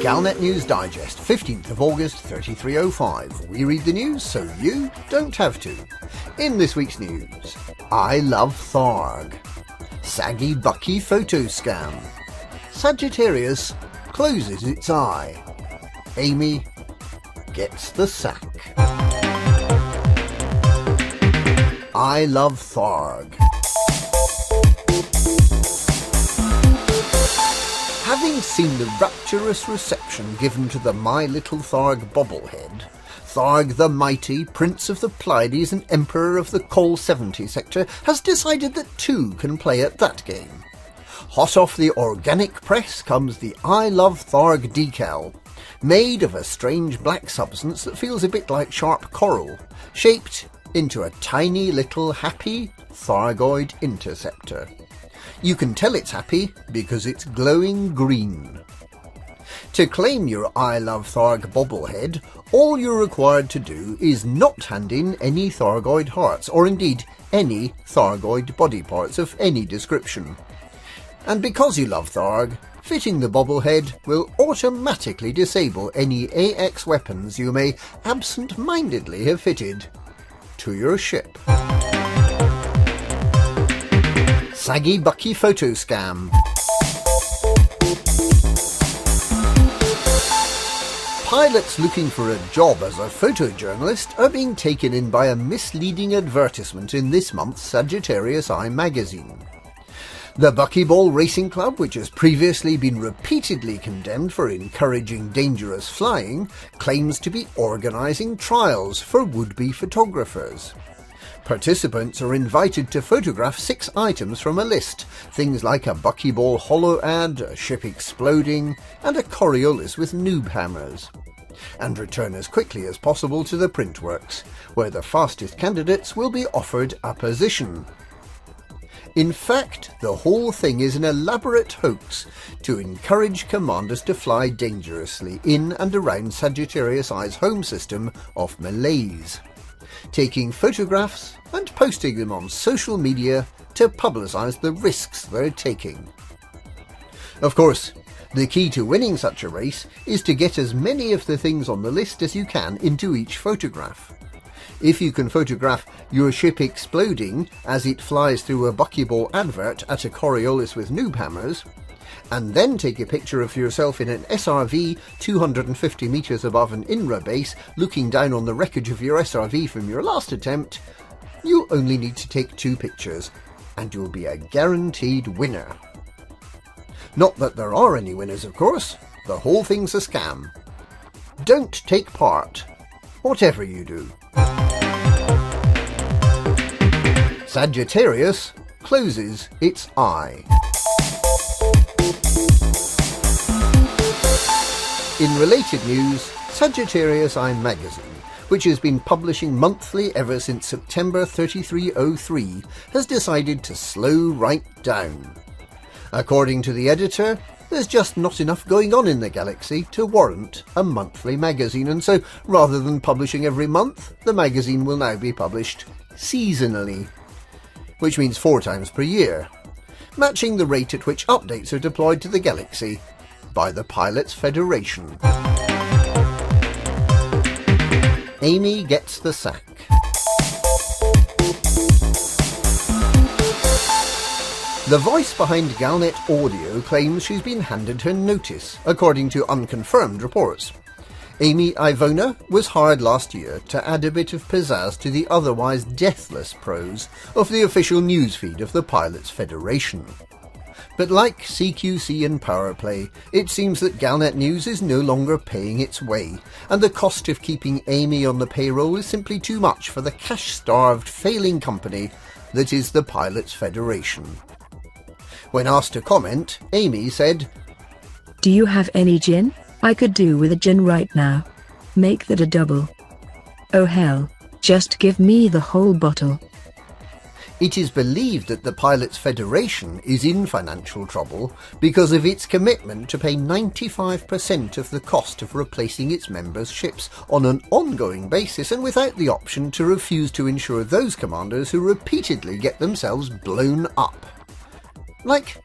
Galnet News Digest, 15th of August 3305. We read the news so you don't have to. In this week's news, I Love Tharg, Saggy Bucky photo scam, Sagittarius closes its eye, Amy gets the sack. I Love Tharg. Having seen the rapturous reception given to the My Little Tharg bobblehead, Tharg the Mighty, Prince of the Pleiades and Emperor of the Col 70 sector, has decided that two can play at that game. Hot off the organic press comes the I Love Tharg decal, made of a strange black substance that feels a bit like sharp coral, shaped into a tiny little happy Thargoid interceptor. You can tell it's happy because it's glowing green. To claim your I Love Tharg bobblehead, all you're required to do is not hand in any Thargoid hearts, or indeed any Thargoid body parts of any description. And because you love Tharg, fitting the bobblehead will automatically disable any AX weapons you may absent-mindedly have fitted to your ship. Saggy Bucky photo scam. Pilots looking for a job as a photojournalist are being taken in by a misleading advertisement in this month's Sagittarius Eye magazine. The Buckyball Racing Club, which has previously been repeatedly condemned for encouraging dangerous flying, claims to be organising trials for would-be photographers. Participants are invited to photograph 6 items from a list, things like a Buckyball holo ad, a ship exploding, and a Coriolis with noob hammers, and return as quickly as possible to the printworks, where the fastest candidates will be offered a position. In fact, the whole thing is an elaborate hoax to encourage commanders to fly dangerously in and around Sagittarius Eye's home system of Malaise, taking photographs and posting them on social media to publicise the risks they're taking. Of course, the key to winning such a race is to get as many of the things on the list as you can into each photograph. If you can photograph your ship exploding as it flies through a Buckyball advert at a Coriolis with noob hammers, and then take a picture of yourself in an SRV 250 metres above an INRA base looking down on the wreckage of your SRV from your last attempt, you only need to take 2 pictures and you'll be a guaranteed winner. Not that there are any winners, of course. The whole thing's a scam. Don't take part, whatever you do. Sagittarius closes its eye. In related news, Sagittarius Eye magazine, which has been publishing monthly ever since September 3303, has decided to slow right down. According to the editor, there's just not enough going on in the galaxy to warrant a monthly magazine, and so rather than publishing every month, the magazine will now be published seasonally, which means 4 times per year, matching the rate at which updates are deployed to the galaxy by the Pilots Federation. Amy gets the sack. The voice behind Galnet Audio claims she's been handed her notice, according to unconfirmed reports. Amy Ivona was hired last year to add a bit of pizzazz to the otherwise deathless prose of the official newsfeed of the Pilots Federation. But like CQC and Powerplay, it seems that Galnet News is no longer paying its way, and the cost of keeping Amy on the payroll is simply too much for the cash-starved, failing company that is the Pilots Federation. When asked to comment, Amy said, "Do you have any gin? I could do with a gin right now. Make that a double. Oh hell, just give me the whole bottle." It is believed that the Pilots Federation is in financial trouble because of its commitment to pay 95% of the cost of replacing its members' ships on an ongoing basis, and without the option to refuse to insure those commanders who repeatedly get themselves blown up. Like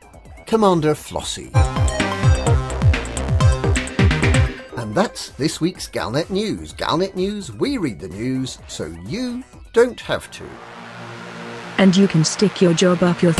Commander Flossie. And that's this week's Galnet News. Galnet News, we read the news so you don't have to. And you can stick your job up your